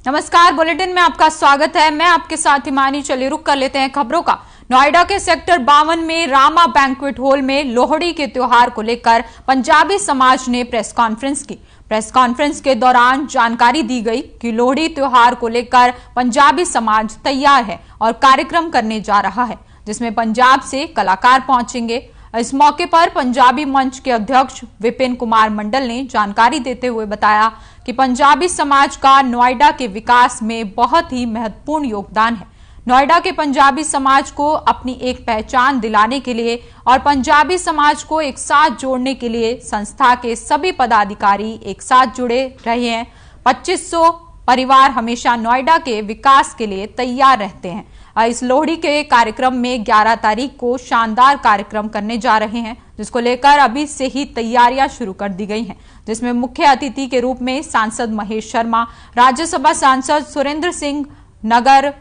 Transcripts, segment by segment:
नमस्कार, बुलेटिन में आपका स्वागत है। मैं आपके साथ हिमानी। चलिए रुक कर लेते हैं खबरों का। नोएडा के सेक्टर 52 में रामा बैंक्वेट हॉल में लोहड़ी के त्योहार को लेकर पंजाबी समाज ने प्रेस कॉन्फ्रेंस की। प्रेस कॉन्फ्रेंस के दौरान जानकारी दी गई कि लोहड़ी त्योहार को लेकर पंजाबी समाज तैयार है और कार्यक्रम करने जा रहा है, जिसमें पंजाब से कलाकार पहुंचेंगे। इस मौके पर पंजाबी मंच के अध्यक्ष विपिन कुमार मंडल ने जानकारी देते हुए बताया कि पंजाबी समाज का नोएडा के विकास में बहुत ही महत्वपूर्ण योगदान है। नोएडा के पंजाबी समाज को अपनी एक पहचान दिलाने के लिए और पंजाबी समाज को एक साथ जोड़ने के लिए संस्था के सभी पदाधिकारी एक साथ जुड़े रहे हैं। 2500 परिवार हमेशा नोएडा के विकास के लिए तैयार रहते हैं। इस लोहड़ी के कार्यक्रम में 11 तारीख को शानदार कार्यक्रम करने जा रहे हैं, जिसको लेकर अभी से ही तैयारियां शुरू कर दी गई हैं, जिसमें मुख्य अतिथि के रूप में सांसद महेश शर्मा, राज्यसभा सांसद सुरेंद्र सिंह नगर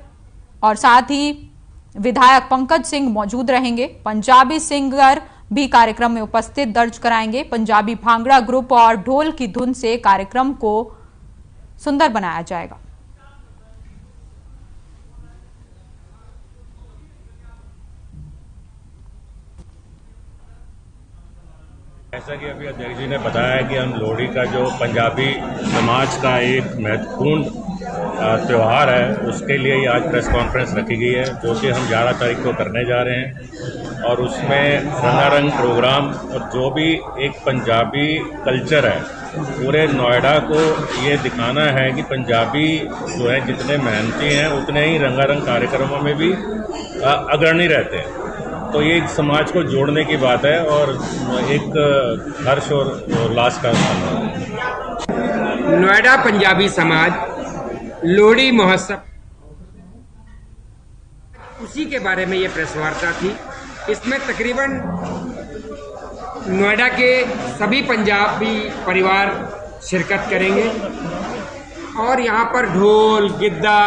और साथ ही विधायक पंकज सिंह मौजूद रहेंगे। पंजाबी सिंगर भी कार्यक्रम में उपस्थित दर्ज कराएंगे। पंजाबी भांगड़ा ग्रुप और ढोल की धुन से कार्यक्रम को सुंदर बनाया जाएगा। जैसा कि अभी अध्यक्ष जी ने बताया कि हम लोहड़ी का जो पंजाबी समाज का एक महत्वपूर्ण त्यौहार है, उसके लिए ही आज प्रेस कॉन्फ्रेंस रखी गई है, जो कि हम 11 तारीख को करने जा रहे हैं। और उसमें रंगारंग प्रोग्राम और जो भी एक पंजाबी कल्चर है, पूरे नोएडा को ये दिखाना है कि पंजाबी जो है जितने मेहनती हैं उतने ही रंगारंग कार्यक्रमों में भी अग्रणी रहते हैं। तो ये समाज को जोड़ने की बात है और एक हर्ष और उल्लास का समय है। नोएडा पंजाबी समाज लोहड़ी महोत्सव, उसी के बारे में ये प्रेस वार्ता थी। इसमें तकरीबन नोएडा के सभी पंजाबी परिवार शिरकत करेंगे और यहाँ पर ढोल, गिद्दा,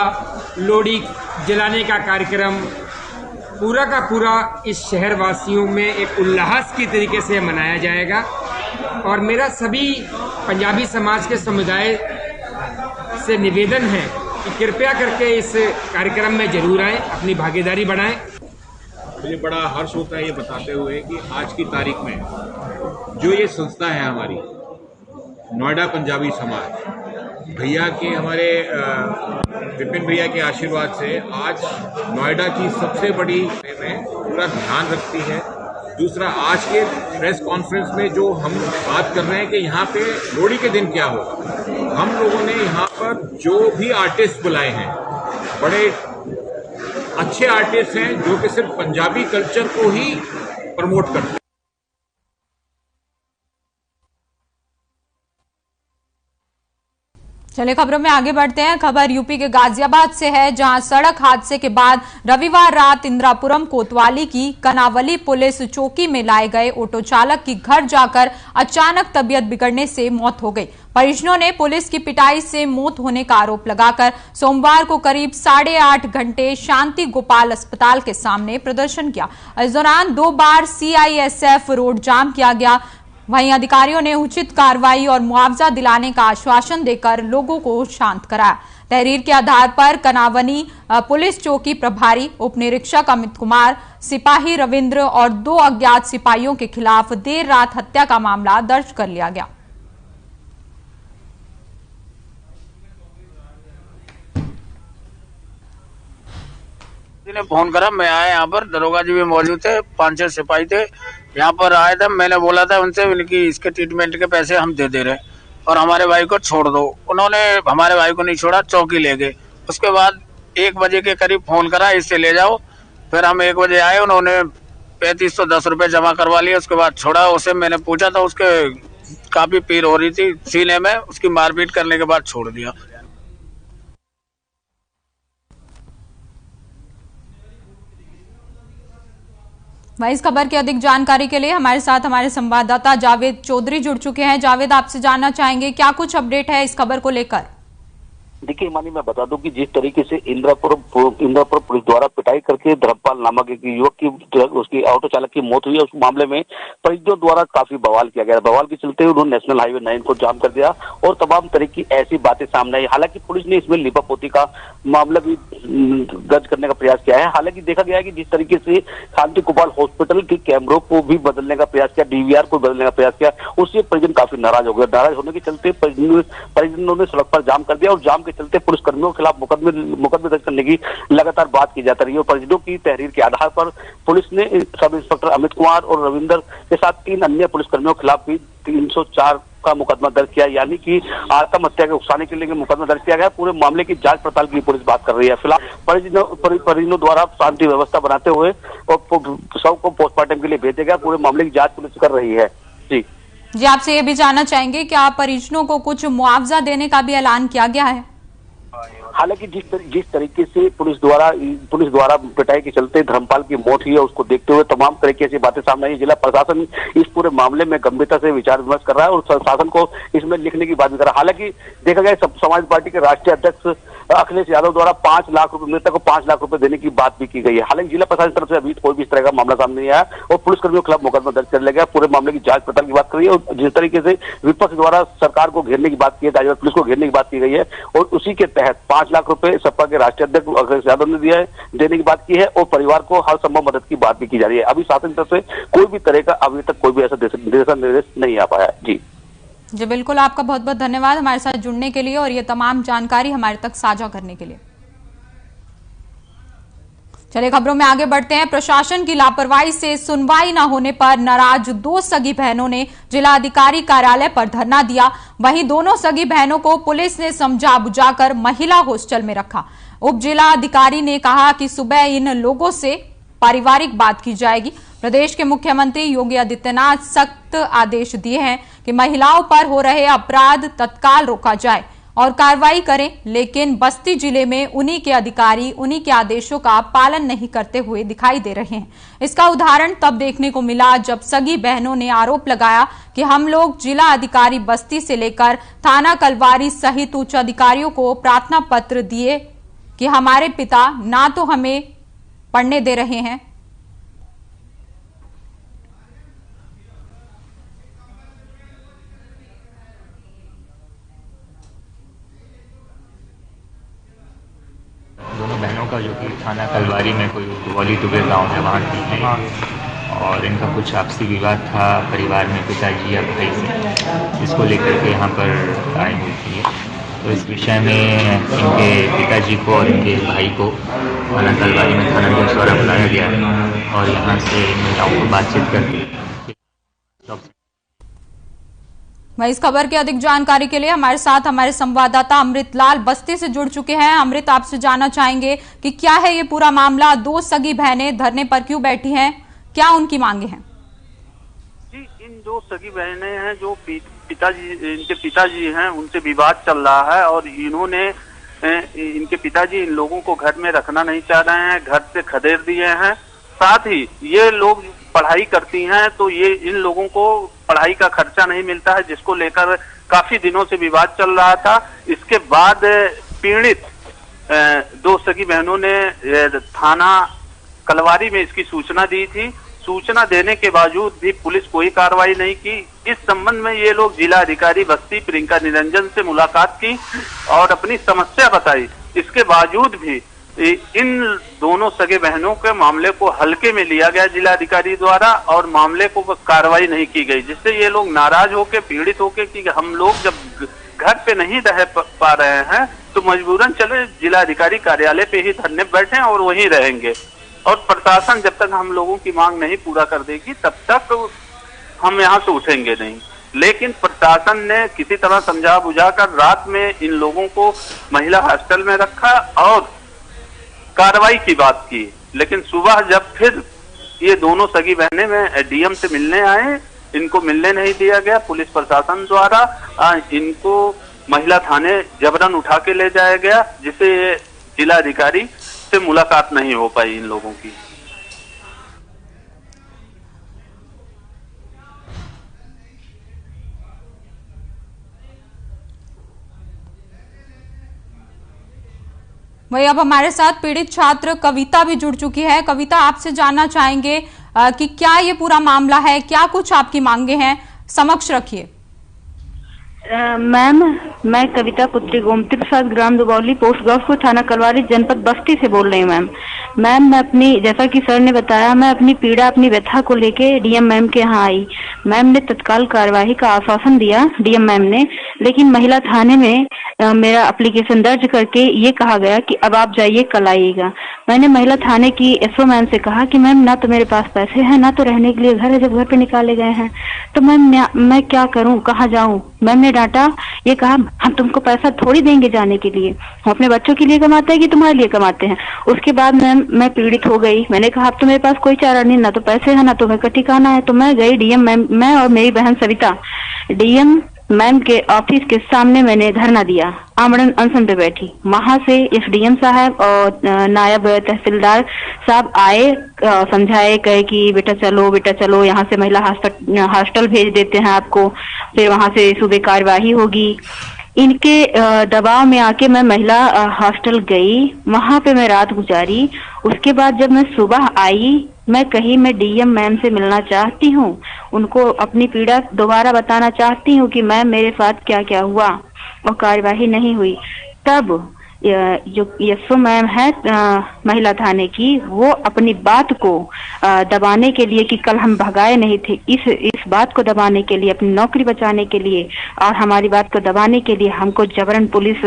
लोहड़ी जलाने का कार्यक्रम पूरा का पूरा इस शहर वासियों में एक उल्लास की तरीके से मनाया जाएगा। और मेरा सभी पंजाबी समाज के समुदाय से निवेदन है कि कृपया करके इस कार्यक्रम में जरूर आएं, अपनी भागीदारी बढ़ाएं। मुझे बड़ा हर्ष होता है ये बताते हुए कि आज की तारीख में जो ये संस्था है हमारी नोएडा पंजाबी समाज, भैया के हमारे विपिन भैया के आशीर्वाद से आज नोएडा की सबसे बड़ी में पूरा ध्यान रखती है। दूसरा, आज के प्रेस कॉन्फ्रेंस में जो हम बात कर रहे हैं कि यहाँ पे लोहड़ी के दिन क्या होगा, हम लोगों ने यहाँ पर जो भी आर्टिस्ट बुलाए हैं, बड़े अच्छे आर्टिस्ट हैं जो कि सिर्फ पंजाबी कल्चर को ही प्रमोट करते हैं। चलिए खबरों में आगे बढ़ते हैं। खबर यूपी के गाजियाबाद से है, जहां सड़क हादसे के बाद रविवार रात इंदिरापुरम कोतवाली की कनावली पुलिस चौकी में लाए गए ऑटो चालक की घर जाकर अचानक तबीयत बिगड़ने से मौत हो गई। परिजनों ने पुलिस की पिटाई से मौत होने का आरोप लगाकर सोमवार को करीब 8.5 घंटे शांति गोपाल अस्पताल के सामने प्रदर्शन किया। इस दौरान 2 बार CISF रोड जाम किया गया। वहीं अधिकारियों ने उचित कार्रवाई और मुआवजा दिलाने का आश्वासन देकर लोगों को शांत कराया। तहरीर के आधार पर कनावनी पुलिस चौकी प्रभारी उप निरीक्षक अमित कुमार, सिपाही रविंद्र और 2 अज्ञात सिपाहियों के खिलाफ देर रात हत्या का मामला दर्ज कर लिया गया। ने फोन करा, मैं आया यहाँ पर, दरोगा जी भी मौजूद थे, 5-6 सिपाही थे यहाँ पर आए थे। मैंने बोला था उनसे कि इसके ट्रीटमेंट के पैसे हम दे रहे और हमारे भाई को छोड़ दो। उन्होंने हमारे भाई को नहीं छोड़ा, चौकी ले गए। उसके बाद 1 बजे के करीब फोन करा, इससे ले जाओ। फिर हम 1 बजे आए, उन्होंने 3510 रुपये जमा करवा लिए। उसके बाद छोड़ा। उसे मैंने पूछा था, उसके काफी पीड़ हो रही थी सीने में, उसकी मारपीट करने के बाद छोड़ दिया। इस खबर की अधिक जानकारी के लिए हमारे साथ हमारे संवाददाता जावेद चौधरी जुड़ चुके हैं। जावेद, आपसे जानना चाहेंगे क्या कुछ अपडेट है इस खबर को लेकर? देखिए हिमानी, मैं बता दूं कि जिस तरीके से इंद्रापुर पुलिस द्वारा पिटाई करके धर्मपाल नामक एक युवक की उसकी ऑटो चालक की मौत हुई है, उस मामले में परिजनों द्वारा काफी बवाल किया गया। बवाल के चलते उन्होंने नेशनल हाईवे 9 को जाम कर दिया और तमाम तरह की ऐसी बातें सामने आई। हालांकि पुलिस ने इसमें लिपापोती का मामला भी दर्ज करने का प्रयास किया है। हालांकि देखा गया है कि जिस तरीके से शांति गोपाल हॉस्पिटल के कैमरों को भी बदलने का प्रयास किया, डीवीआर को बदलने का प्रयास किया, उससे परिजन काफी नाराज हो गए। नाराज होने के चलते परिजनों ने सड़क पर जाम कर दिया और जाम के चलते पुलिसकर्मियों के खिलाफ मुकदमे दर्ज करने की लगातार बात की जाती रही है। परिजनों की तहरीर के आधार पर पुलिस ने सब इंस्पेक्टर अमित कुमार और रविंदर के साथ 3 अन्य पुलिसकर्मियों के खिलाफ भी 304 का मुकदमा दर्ज किया, यानी कि आत्महत्या के उकसाने के लिए मुकदमा दर्ज किया गया। पूरे मामले की जांच पड़ताल की पुलिस बात कर रही है। फिलहाल परिजनों द्वारा शांति व्यवस्था बनाते हुए शव को पोस्टमार्टम के लिए भेजा गया। पूरे मामले की जांच पुलिस कर रही है। जी, आपसे ये भी जानना चाहेंगे कि आप परिजनों को कुछ मुआवजा देने का भी ऐलान किया गया है? हालांकि जिस तरीके से पुलिस द्वारा पिटाई के चलते धर्मपाल की मौत हुई है, उसको देखते हुए तमाम तरीके से बातें सामने आई। जिला प्रशासन इस पूरे मामले में गंभीरता से विचार विमर्श कर रहा है और शासन को इसमें लिखने की बात भी कर रहा है। हालांकि देखा गया समाज पार्टी के राष्ट्रीय अध्यक्ष अखिलेश यादव द्वारा 5 लाख रुपए, मृतक को 5 लाख रुपए देने की बात भी की गई है। हालांकि जिला प्रशासन की तरफ से अभी कोई भी इस तरह का मामला सामने नहीं आया और पुलिसकर्मियों के खिलाफ मुकदमा दर्ज कर लिया गया। पूरे मामले की जांच पड़ताल की बात कर रही है और जिस तरीके से विपक्ष द्वारा सरकार को घेरने की बात की है, राज्य पुलिस को घेरने की बात की गई है और उसी के तहत 5 लाख रुपए सपा के राष्ट्रीय अध्यक्ष अखिलेश यादव ने दिया है, देने की बात की है और परिवार को हर संभव मदद की बात भी की जा रही है। अभी शासन की तरफ से कोई भी तरह का अभी तक कोई भी ऐसा दिशा निर्देश नहीं आ पाया। जी बिल्कुल, आपका बहुत बहुत धन्यवाद हमारे साथ जुड़ने के लिए और ये तमाम जानकारी हमारे तक साझा करने के लिए। चलिए खबरों में आगे बढ़ते हैं। प्रशासन की लापरवाही से सुनवाई न होने पर नाराज 2 सगी बहनों ने जिला अधिकारी कार्यालय पर धरना दिया। वहीं दोनों सगी बहनों को पुलिस ने समझा बुझाकर महिला हॉस्टल में रखा। उप जिला अधिकारी ने कहा कि सुबह इन लोगों से पारिवारिक बात की जाएगी। प्रदेश के मुख्यमंत्री योगी आदित्यनाथ सख्त आदेश दिए हैं कि महिलाओं पर हो रहे अपराध तत्काल रोका जाए और कार्रवाई करें, लेकिन बस्ती जिले में उन्हीं के अधिकारी उन्हीं के आदेशों का पालन नहीं करते हुए दिखाई दे रहे हैं। इसका उदाहरण तब देखने को मिला जब सगी बहनों ने आरोप लगाया कि हम लोग जिला अधिकारी बस्ती से लेकर थाना कलवारी सहित उच्च अधिकारियों को प्रार्थना पत्र दिए कि हमारे पिता ना तो हमें पढ़ने दे रहे हैं, दोनों बहनों का जो कि थाना कलवारी में कोई वॉली टुबे गाँव है वहाँ की है और इनका कुछ आपसी विवाद था परिवार में पिताजी या भाई से, इसको लेकर के यहाँ पर आए हुई थी। तो इस विषय में इनके पिताजी को और इनके भाई को थाना कलवारी में थाना द्वारा बुलाया गया और यहाँ से महिलाओं को बातचीत करके इस खबर की अधिक जानकारी के लिए हमारे साथ हमारे संवाददाता अमृत लाल बस्ती से जुड़ चुके हैं। अमृत, आपसे जानना चाहेंगे कि क्या है ये पूरा मामला, 2 सगी बहनें धरने पर क्यों बैठी हैं, क्या उनकी मांगे हैं? जी, इन 2 सगी बहनें हैं जो इनके पिताजी हैं, उनसे विवाद चल रहा है और इनके पिताजी इन लोगों को घर में रखना नहीं चाह रहे हैं, घर से खदेड़ दिए हैं। साथ ही ये लोग पढ़ाई करती हैं तो ये इन लोगों को पढ़ाई का खर्चा नहीं मिलता है, जिसको लेकर काफी दिनों से विवाद चल रहा था। इसके बाद पीड़ित 2 सगी बहनों ने थाना कलवारी में इसकी सूचना दी थी। सूचना देने के बावजूद भी पुलिस कोई कार्रवाई नहीं की। इस संबंध में ये लोग जिला अधिकारी बस्ती प्रियंका निरंजन से मुलाकात की और अपनी समस्या बताई। इसके बावजूद भी इन दोनों सगे बहनों के मामले को हल्के में लिया गया जिला अधिकारी द्वारा और मामले को कार्रवाई नहीं की गई, जिससे ये लोग नाराज होकर पीड़ित होकर कि हम लोग जब घर पे नहीं रह पा रहे हैं तो मजबूरन चले जिला अधिकारी कार्यालय पे ही धरने बैठे और वहीं रहेंगे और प्रशासन जब तक हम लोगों की मांग नहीं पूरा कर देगी तब तक हम यहाँ से उठेंगे नहीं। लेकिन प्रशासन ने किसी तरह समझा बुझाकर रात में इन लोगों को महिला हॉस्टल में रखा और कार्रवाई की बात की। लेकिन सुबह जब फिर ये दोनों सगी बहनें में डीएम से मिलने आए, इनको मिलने नहीं दिया गया। पुलिस प्रशासन द्वारा इनको महिला थाने जबरन उठा के ले जाया गया, जिससे जिला अधिकारी से मुलाकात नहीं हो पाई इन लोगों की। वही अब हमारे साथ पीड़ित छात्र कविता भी जुड़ चुकी है। कविता, आपसे जानना चाहेंगे कि क्या ये पूरा मामला है, क्या कुछ आपकी मांगे हैं, समक्ष रखिए। मैम, मैं कविता पुत्री गोमती प्रसाद, ग्राम दुबौली, पोस्ट गौसपुर, थाना कलवारी, जनपद बस्ती से बोल रही हूँ। मैम मैं अपनी, जैसा कि सर ने बताया, मैं अपनी पीड़ा, अपनी व्यथा को लेके डीएम मैम के यहाँ आई। मैम ने तत्काल कार्यवाही का आश्वासन दिया, डीएम मैम ने, लेकिन महिला थाने में मेरा एप्लीकेशन दर्ज करके ये कहा गया कि अब आप जाइए, कल आइएगा। मैंने महिला थाने की एसओ मैम से कहा कि मैम ना तो मेरे पास पैसे हैं, ना तो रहने के लिए घर है, जब घर पे निकाले गए हैं तो मैम मैं क्या करूं, कहाँ जाऊं। मैम ने डांटा, ये कहा हम तुमको पैसा थोड़ी देंगे जाने के लिए, हम अपने बच्चों के लिए कमाते हैं कि तुम्हारे लिए कमाते हैं। उसके बाद मैम मैं पीड़ित हो गई। मैंने कहा अब तो मेरे पास कोई चारा नहीं, ना तो पैसे है, ना तो घर का ठिकाना है। तो मैं गई डीएम मैम, मैं और मेरी बहन सविता, डीएम मैम के ऑफिस के सामने मैंने धरना दिया, आमरण अनशन पे बैठी। वहां से एसडीएम साहब और नायब तहसीलदार साहब आए, समझाए, कहे कि बेटा चलो यहाँ से महिला हॉस्टल भेज देते हैं आपको, फिर वहां से सुबह कार्यवाही होगी। इनके दबाव में आके मैं महिला हॉस्टल गई, वहां पे मैं रात गुजारी। उसके बाद जब मैं सुबह आई, मैं कही मैं डीएम मैम से मिलना चाहती हूँ, उनको अपनी पीड़ा दोबारा बताना चाहती हूँ कि मैम मेरे साथ क्या क्या हुआ, और कार्यवाही नहीं हुई। तब जो एसओ मैम है महिला थाने की, वो अपनी बात को दबाने के लिए कि कल हम भगाए नहीं थे, इस बात को दबाने के लिए, अपनी नौकरी बचाने के लिए और हमारी बात को दबाने के लिए हमको जबरन पुलिस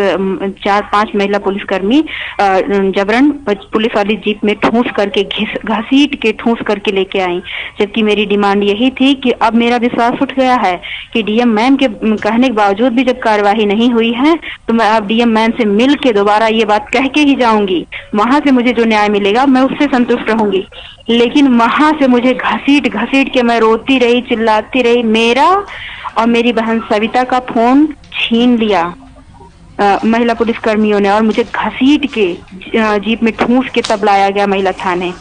4-5 महिला पुलिसकर्मी जबरन पुलिस वाली जीप में ठूस करके, घसीट के ठूस करके लेके आई। जबकि मेरी डिमांड यही थी कि अब मेरा विश्वास उठ गया है कि डीएम मैम के कहने के बावजूद भी जब कार्यवाही नहीं हुई है तो मैं अब डीएम मैम से मिल के दोबारा ये बात कह के ही जाऊंगी। वहां से मुझे जो न्याय मिलेगा मैं उससे संतुष्ट रहूंगी। लेकिन वहां से मुझे घसीट के मैं रोती रही, चिल्लाती रही। मेरा और मेरी बहन सविता का फोन छीन लिया महिला पुलिस कर्मियों ने, और मुझे घसीट के जीप में ठूस के तब लाया गया महिला थाने।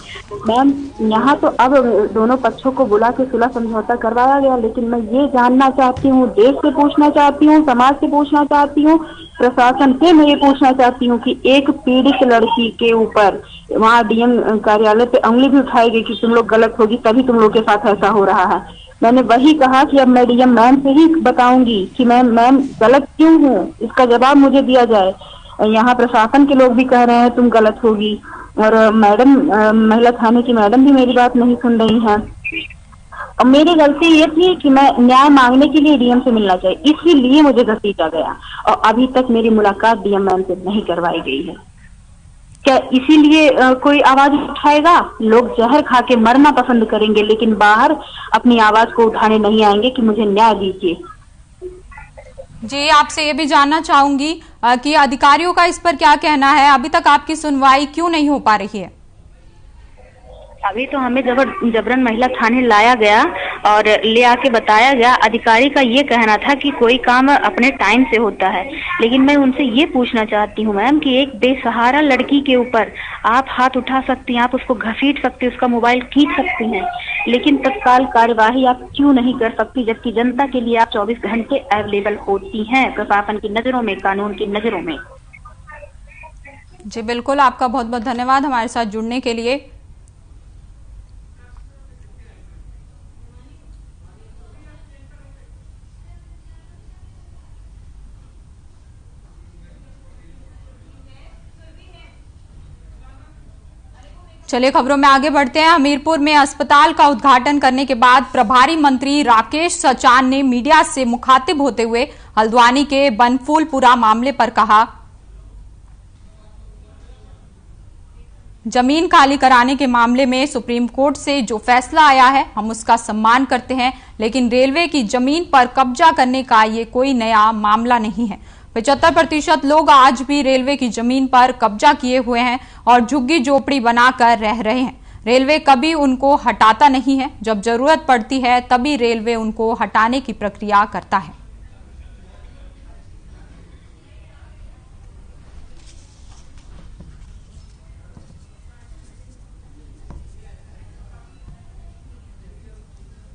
मैम यहाँ तो अब दोनों पक्षों को बुला के सुलह समझौता करवाया गया, लेकिन मैं ये जानना चाहती हूँ, देश से पूछना चाहती हूँ, समाज से पूछना चाहती हूँ, प्रशासन से मैं ये पूछना चाहती हूँ कि एक पीड़ित लड़की के ऊपर वहाँ डीएम कार्यालय पे उंगली भी उठाई गई कि तुम लोग गलत होगी तभी तुम लोग के साथ ऐसा हो रहा है। मैंने वही कहा कि अब मैं डीएम मैम से ही बताऊंगी कि मैम गलत क्यों हूँ, इसका जवाब मुझे दिया जाए। यहाँ प्रशासन के लोग भी कह रहे हैं तुम गलत होगी, और मैडम महिला थाने की मैडम भी मेरी बात नहीं सुन रही हैं। और मेरी गलती ये थी कि मैं न्याय मांगने के लिए डीएम से मिलना चाहिए, इसीलिए मुझे घसीटा गया, और अभी तक मेरी मुलाकात डीएम मैम से नहीं करवाई गई है। क्या इसीलिए कोई आवाज उठाएगा? लोग जहर खा के मरना पसंद करेंगे, लेकिन बाहर अपनी आवाज को उठाने नहीं आएंगे कि मुझे न्याय दीजिए। जी, आपसे ये भी जानना चाहूंगी कि अधिकारियों का इस पर क्या कहना है, अभी तक आपकी सुनवाई क्यों नहीं हो पा रही है? अभी तो हमें जबरन महिला थाने लाया गया और ले आके बताया गया। अधिकारी का ये कहना था कि कोई काम अपने टाइम से होता है, लेकिन मैं उनसे ये पूछना चाहती हूँ मैम कि एक बेसहारा लड़की के ऊपर आप हाथ उठा सकती हैं, आप उसको घसीट सकती हैं, उसका मोबाइल खींच सकती हैं, लेकिन तत्काल कार्यवाही आप क्यों नहीं कर सकती, जबकि जनता के लिए आप 24 घंटे अवेलेबल होती हैं प्रशासन की नजरों में, कानून की नजरों में। जी बिल्कुल, आपका बहुत बहुत धन्यवाद हमारे साथ जुड़ने के लिए। चलिए खबरों में आगे बढ़ते हैं। हमीरपुर में अस्पताल का उद्घाटन करने के बाद प्रभारी मंत्री राकेश सचान ने मीडिया से मुखातिब होते हुए हल्द्वानी के बनफूलपुरा मामले पर कहा, जमीन खाली कराने के मामले में सुप्रीम कोर्ट से जो फैसला आया है हम उसका सम्मान करते हैं, लेकिन रेलवे की जमीन पर कब्जा करने का ये कोई नया मामला नहीं है। 75% लोग आज भी रेलवे की जमीन पर कब्जा किए हुए हैं और झुग्गी झोपड़ी बनाकर रह रहे हैं। रेलवे कभी उनको हटाता नहीं है, जब जरूरत पड़ती है तभी रेलवे उनको हटाने की प्रक्रिया करता है।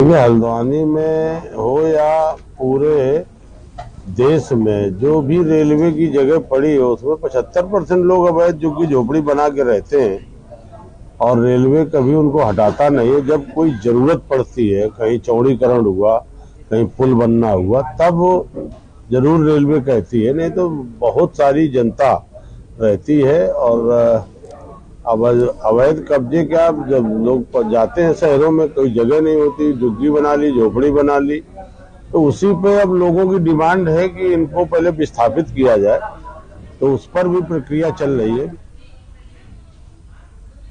हल्द्वानी में हो या पूरे देश में जो भी रेलवे की जगह पड़ी है उसमें 75% लोग अवैध झुग्गी झोपड़ी बना के रहते हैं और रेलवे कभी उनको हटाता नहीं है। जब कोई जरूरत पड़ती है, कहीं चौड़ीकरण हुआ, कहीं पुल बनना हुआ, तब जरूर रेलवे कहती है, नहीं तो बहुत सारी जनता रहती है। और अवैध कब्जे क्या, जब लोग जाते हैं शहरों में कोई जगह नहीं होती, झुग्गी बना ली, झोपड़ी बना ली, तो उसी पे अब लोगों की डिमांड है कि इनको पहले विस्थापित किया जाए, तो उस पर भी प्रक्रिया चल रही है।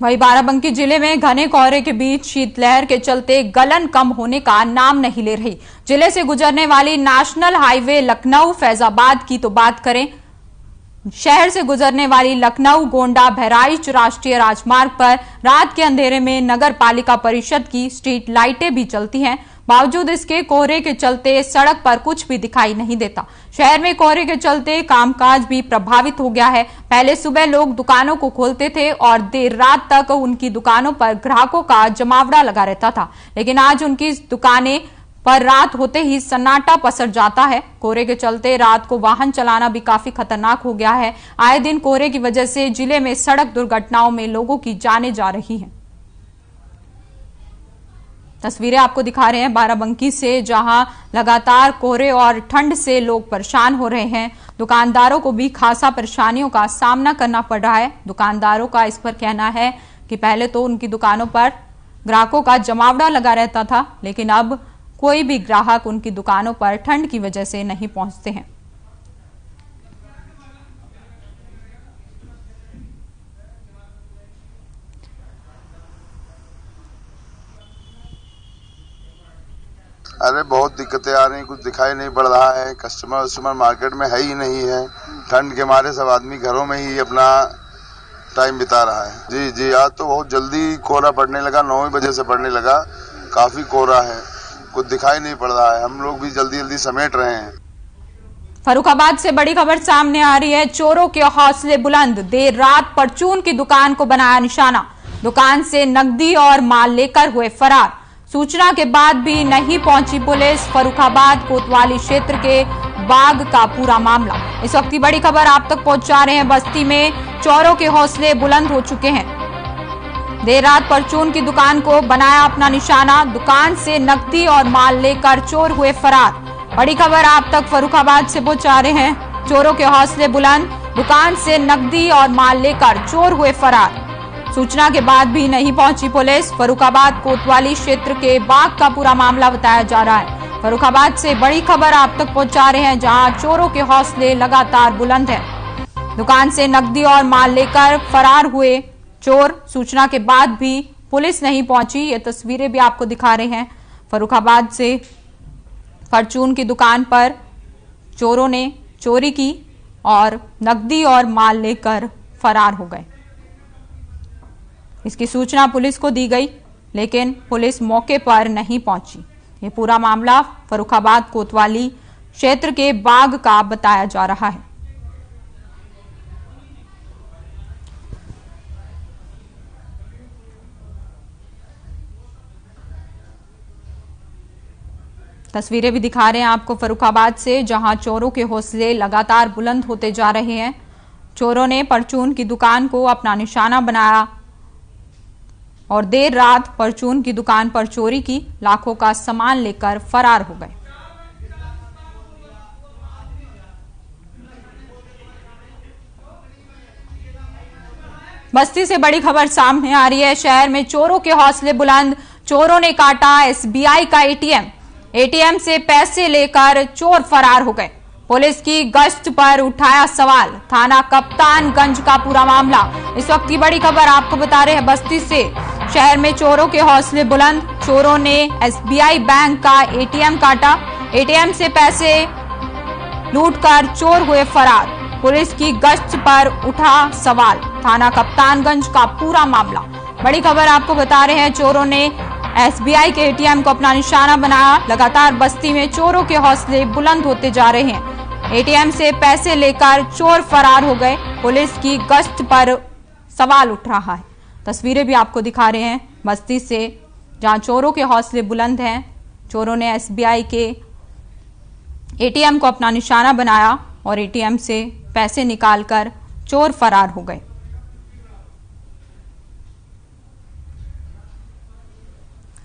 वहीं बाराबंकी जिले में घने कोहरे के बीच शीतलहर के चलते गलन कम होने का नाम नहीं ले रही। जिले से गुजरने वाली नेशनल हाईवे लखनऊ फैजाबाद की तो बात करें, शहर से गुजरने वाली लखनऊ गोंडा बहराइच राष्ट्रीय राजमार्ग पर रात के अंधेरे में नगर पालिका परिषद की स्ट्रीट लाइटें भी चलती हैं। बावजूद इसके कोहरे के चलते सड़क पर कुछ भी दिखाई नहीं देता। शहर में कोहरे के चलते कामकाज भी प्रभावित हो गया है। पहले सुबह लोग दुकानों को खोलते थे और देर रात तक उनकी दुकानों पर ग्राहकों का जमावड़ा लगा रहता था, लेकिन आज उनकी दुकानें पर रात होते ही सन्नाटा पसर जाता है। कोहरे के चलते रात को वाहन चलाना भी काफी खतरनाक हो गया है। आए दिन कोहरे की वजह से जिले में सड़क दुर्घटनाओं में लोगों की जानें जा रही हैं। तस्वीरें आपको दिखा रहे हैं बाराबंकी से, जहां लगातार कोहरे और ठंड से लोग परेशान हो रहे हैं। दुकानदारों को भी खासा परेशानियों का सामना करना पड़ रहा है। दुकानदारों का इस पर कहना है कि पहले तो उनकी दुकानों पर ग्राहकों का जमावड़ा लगा रहता था, लेकिन अब कोई भी ग्राहक उनकी दुकानों पर ठंड की वजह से नहीं पहुंचते हैं। अरे बहुत दिक्कतें आ रही, कुछ दिखाई नहीं पड़ रहा है। कस्टमर मार्केट में है ही नहीं है। ठंड के मारे सब आदमी घरों में ही अपना टाइम बिता रहा है। जी आज तो बहुत जल्दी कोहरा पड़ने लगा, 9 बजे से पड़ने लगा। काफी कोहरा है, कुछ दिखाई नहीं पड़ रहा है। हम लोग भी जल्दी समेट रहे हैं। फर्रुखाबाद से बड़ी खबर सामने आ रही है। चोरों के हौसले बुलंद, देर रात परचून की दुकान को बनाया निशाना। दुकान से नकदी और माल लेकर हुए फरार। सूचना के बाद भी नहीं पहुंची पुलिस। फर्रुखाबाद कोतवाली क्षेत्र के बाग का पूरा मामला। इस वक्त की बड़ी खबर आप तक पहुंचा रहे हैं। बस्ती में चोरों के हौसले बुलंद हो चुके हैं। देर रात परचून की दुकान को बनाया अपना निशाना। दुकान से नकदी और माल लेकर चोर हुए फरार। बड़ी खबर आप तक फर्रुखाबाद से पहुंचा रहे हैं। चोरों के हौसले बुलंद, दुकान से नकदी और माल लेकर चोर हुए फरार। सूचना के बाद भी नहीं पहुंची पुलिस। फर्रुखाबाद कोतवाली क्षेत्र के बाग का पूरा मामला बताया जा रहा है। फर्रुखाबाद से बड़ी खबर आप तक पहुंचा रहे हैं, जहां चोरों के हौसले लगातार बुलंद हैं। दुकान से नकदी और माल लेकर फरार हुए चोर। सूचना के बाद भी पुलिस नहीं पहुंची। ये तस्वीरें भी आपको दिखा रहे हैं। फर्रुखाबाद से फॉर्चून की दुकान पर चोरों ने चोरी की और नकदी और माल लेकर फरार हो गए। इसकी सूचना पुलिस को दी गई, लेकिन पुलिस मौके पर नहीं पहुंची। ये पूरा मामला फर्रुखाबाद कोतवाली क्षेत्र के बाग का बताया जा रहा है। तस्वीरें भी दिखा रहे हैं आपको फर्रुखाबाद से, जहां चोरों के हौसले लगातार बुलंद होते जा रहे हैं। चोरों ने परचून की दुकान को अपना निशाना बनाया और देर रात परचून की दुकान पर चोरी की। लाखों का सामान लेकर फरार हो गए। बस्ती से बड़ी खबर सामने आ रही है। शहर में चोरों के हौसले बुलंद। चोरों ने काटा एसबीआई का एटीएम से पैसे लेकर चोर फरार हो गए। पुलिस की गश्त पर उठाया सवाल। थाना कप्तानगंज का पूरा मामला। इस वक्त की बड़ी खबर आपको बता रहे हैं बस्ती से। शहर में चोरों के हौसले बुलंद। चोरों ने एसबीआई बैंक का एटीएम काटा। एटीएम से पैसे लूटकर चोर हुए फरार। पुलिस की गश्त पर उठा सवाल। थाना कप्तानगंज का पूरा मामला। बड़ी खबर आपको बता रहे हैं। चोरों ने एसबीआई के एटीएम को अपना निशाना बनाया। लगातार बस्ती में चोरों के हौसले बुलंद होते जा रहे हैं। एटीएम से पैसे लेकर चोर फरार हो गए। पुलिस की गश्त पर सवाल उठ रहा है। तस्वीरें भी आपको दिखा रहे हैं बस्ती से, जहां चोरों के हौसले बुलंद हैं। चोरों ने एसबीआई के एटीएम को अपना निशाना बनाया और एटीएम से पैसे निकालकर चोर फरार हो गए।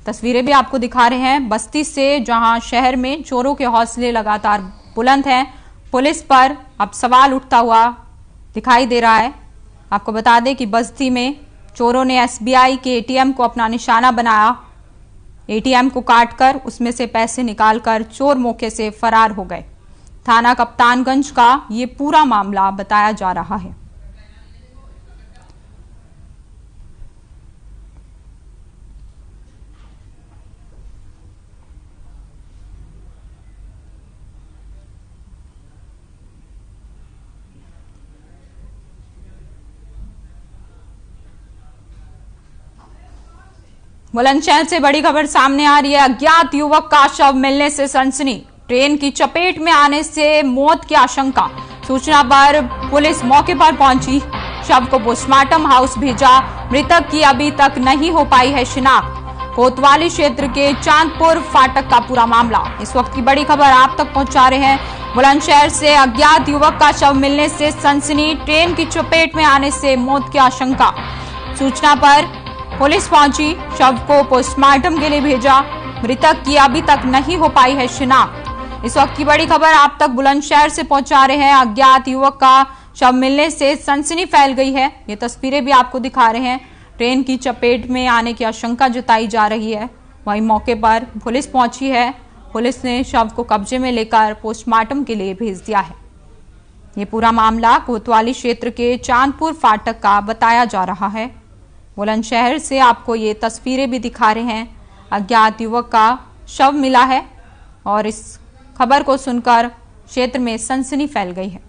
तस्वीरें भी आपको दिखा रहे हैं बस्ती से, जहां शहर में चोरों के हौसले लगातार बुलंद हैं। पुलिस पर अब सवाल उठता हुआ दिखाई दे रहा है। आपको बता दें कि बस्ती में चोरों ने एसबीआई के एटीएम को अपना निशाना बनाया। एटीएम को काटकर उसमें से पैसे निकालकर चोर मौके से फरार हो गए। थाना कप्तानगंज का ये पूरा मामला बताया जा रहा है। बुलंदशहर से बड़ी खबर सामने आ रही है। अज्ञात युवक का शव मिलने से सनसनी। ट्रेन की चपेट में आने से मौत की आशंका। सूचना पर पुलिस मौके पर पहुंची, शव को पोस्टमार्टम हाउस भेजा। मृतक की अभी तक नहीं हो पाई है शिनाख्त। कोतवाली क्षेत्र के चांदपुर फाटक का पूरा मामला। इस वक्त की बड़ी खबर आप तक पहुंचा रहे हैं। बुलंदशहर से अज्ञात युवक का शव मिलने से सनसनी। ट्रेन की चपेट में आने से मौत की आशंका। सूचना पर पुलिस पहुंची, शव को पोस्टमार्टम के लिए भेजा। मृतक की अभी तक नहीं हो पाई है शिनाख्त। इस वक्त की बड़ी खबर आप तक बुलंदशहर से पहुंचा रहे हैं। अज्ञात युवक का शव मिलने से सनसनी फैल गई है। ये तस्वीरें भी आपको दिखा रहे हैं। ट्रेन की चपेट में आने की आशंका जताई जा रही है। वहीं मौके पर पुलिस पहुंची है। पुलिस ने शव को कब्जे में लेकर पोस्टमार्टम के लिए भेज दिया है। ये पूरा मामला कोतवाली क्षेत्र के चांदपुर फाटक का बताया जा रहा है। बुलंदशहर से आपको ये तस्वीरें भी दिखा रहे हैं। अज्ञात युवक का शव मिला है और इस खबर को सुनकर क्षेत्र में सनसनी फैल गई है।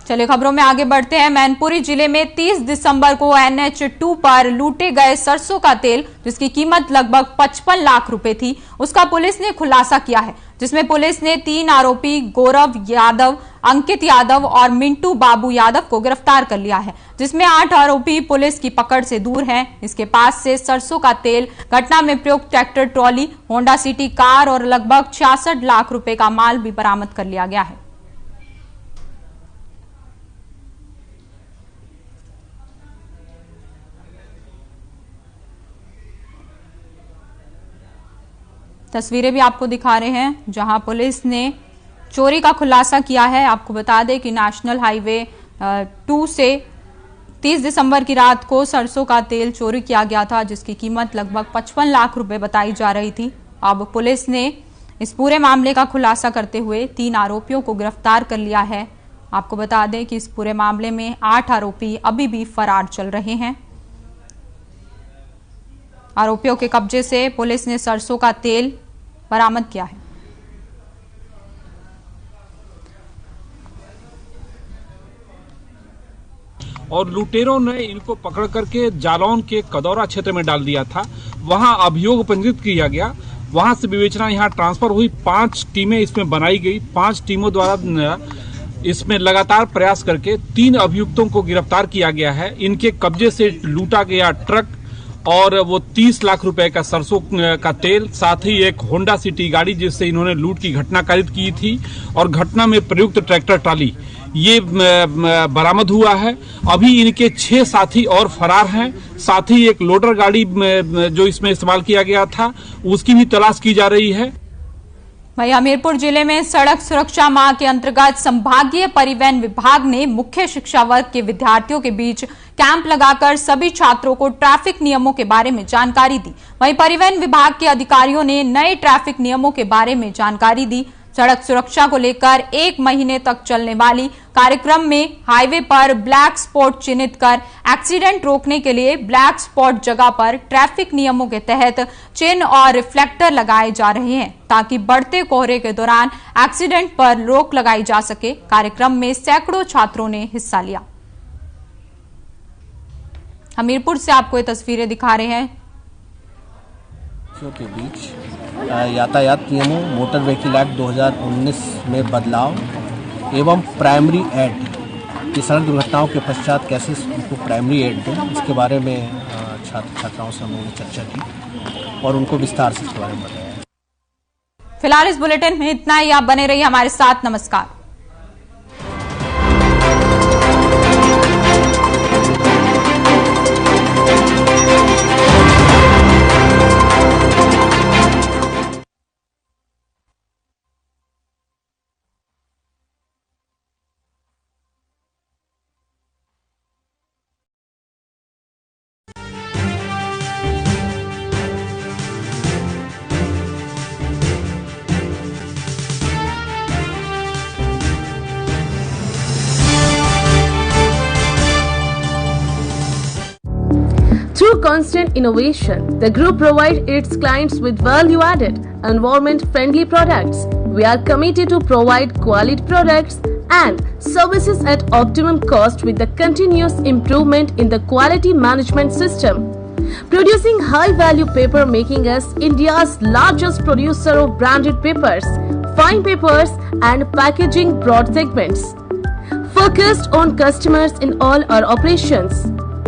चलिए खबरों में आगे बढ़ते हैं। मैनपुरी जिले में 30 दिसंबर को NH2 पर लूटे गए सरसों का तेल, जिसकी कीमत लगभग 55 लाख रुपए थी, उसका पुलिस ने खुलासा किया है। जिसमें पुलिस ने 3 आरोपी गौरव यादव, अंकित यादव और मिंटू बाबू यादव को गिरफ्तार कर लिया है, जिसमें 8 आरोपी पुलिस की पकड़ से दूर हैं। इसके पास से सरसों का तेल, घटना में प्रयुक्त tractor trolley, Honda city car और लगभग 66 लाख रुपए का माल भी बरामद कर लिया गया है। तस्वीरें भी आपको दिखा रहे हैं, जहां पुलिस ने चोरी का खुलासा किया है। आपको बता दें कि नेशनल हाईवे 2 से 30 दिसंबर की रात को सरसों का तेल चोरी किया गया था, जिसकी कीमत लगभग 55 लाख रुपए बताई जा रही थी। अब पुलिस ने इस पूरे मामले का खुलासा करते हुए 3 आरोपियों को गिरफ्तार कर लिया है। आपको बता दें कि इस पूरे मामले में 8 आरोपी अभी भी फरार चल रहे हैं। आरोपियों के कब्जे से पुलिस ने सरसों का तेल बरामद किया है। और लुटेरों ने इनको पकड़ करके जालौन के कदौरा क्षेत्र में डाल दिया था। वहां अभियोग पंजीकृत किया गया। वहां से विवेचना यहाँ ट्रांसफर हुई। 5 टीमें इसमें बनाई गई। 5 टीमों द्वारा इसमें लगातार प्रयास करके 3 अभियुक्तों को गिरफ्तार किया गया है। इनके कब्जे से लूटा गया ट्रक और वो 30 लाख रुपए का सरसों का तेल, साथ ही एक होंडा सिटी गाड़ी जिससे इन्होंने लूट की घटना कारित की थी, और घटना में प्रयुक्त ट्रैक्टर ट्राली, ये बरामद हुआ है। अभी इनके 6 साथी और फरार हैं। साथ ही एक लोडर गाड़ी जो इसमें इस्तेमाल किया गया था, उसकी भी तलाश की जा रही है। वहीं हमीरपुर जिले में सड़क सुरक्षा माह के अंतर्गत संभागीय परिवहन विभाग ने मुख्य शिक्षा वर्ग के विद्यार्थियों के बीच कैंप लगाकर सभी छात्रों को ट्रैफिक नियमों के बारे में जानकारी दी। वहीं परिवहन विभाग के अधिकारियों ने नए ट्रैफिक नियमों के बारे में जानकारी दी। सड़क सुरक्षा को लेकर 1 महीने तक चलने वाली कार्यक्रम में हाईवे पर ब्लैक स्पॉट चिन्हित कर एक्सीडेंट रोकने के लिए ब्लैक स्पॉट जगह पर ट्रैफिक नियमों के तहत चिन्ह और रिफ्लेक्टर लगाए जा रहे हैं, ताकि बढ़ते कोहरे के दौरान एक्सीडेंट पर रोक लगाई जा सके। कार्यक्रम में सैकड़ों छात्रों ने हिस्सा लिया। हमीरपुर से आपको ये तस्वीरें दिखा रहे हैं। के बीच यातायात नियमों, मोटर व्हीकल एक्ट 2019 में बदलाव एवं प्राइमरी एड की सड़क दुर्घटनाओं के पश्चात कैसे उनको प्राइमरी एड दें, इसके बारे में छात्र छात्राओं से हमने चर्चा की। और उनको विस्तार से इसके बारे में बताया। फिलहाल इस बुलेटिन में इतना ही। आप बने रहिए हमारे साथ। नमस्कार। Through constant innovation, the group provides its clients with value-added, environment-friendly products. We are committed to provide quality products and services at optimum cost with the continuous improvement in the quality management system. Producing high-value paper, making us India's largest producer of branded papers, fine papers and packaging broad segments. Focused on customers in all our operations.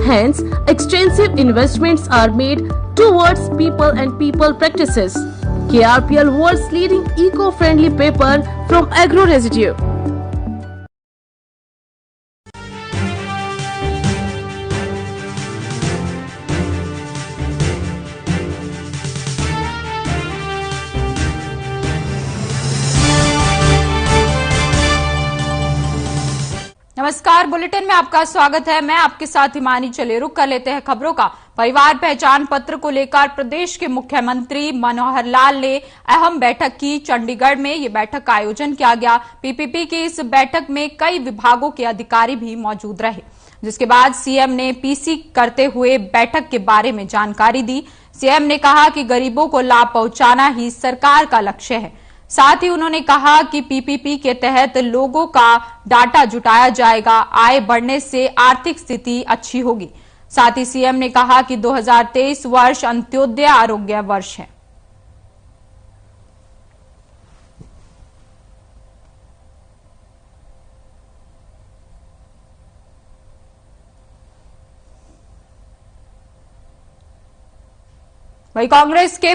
Hence, extensive investments are made towards people and people practices. KRPL, world's leading eco-friendly paper from agro residue. नमस्कार। Bulletin में आपका स्वागत है। मैं आपके साथ हिमानी। चले रुक कर लेते हैं खबरों का। परिवार पहचान पत्र को लेकर प्रदेश के मुख्यमंत्री मनोहर लाल ने अहम बैठक की। चंडीगढ़ में ये बैठक का आयोजन किया गया। पीपीपी की इस बैठक में कई विभागों के अधिकारी भी मौजूद रहे, जिसके बाद सीएम ने पीसी करते हुए बैठक के बारे में जानकारी दी। सीएम ने कहा कि गरीबों को लाभ पहुंचाना ही सरकार का लक्ष्य है। साथ ही उन्होंने कहा कि पीपीपी के तहत लोगों का डाटा जुटाया जाएगा, आय बढ़ने से आर्थिक स्थिति अच्छी होगी। साथ ही सीएम ने कहा कि 2023 वर्ष अंत्योदय आरोग्य वर्ष है। वहीं कांग्रेस के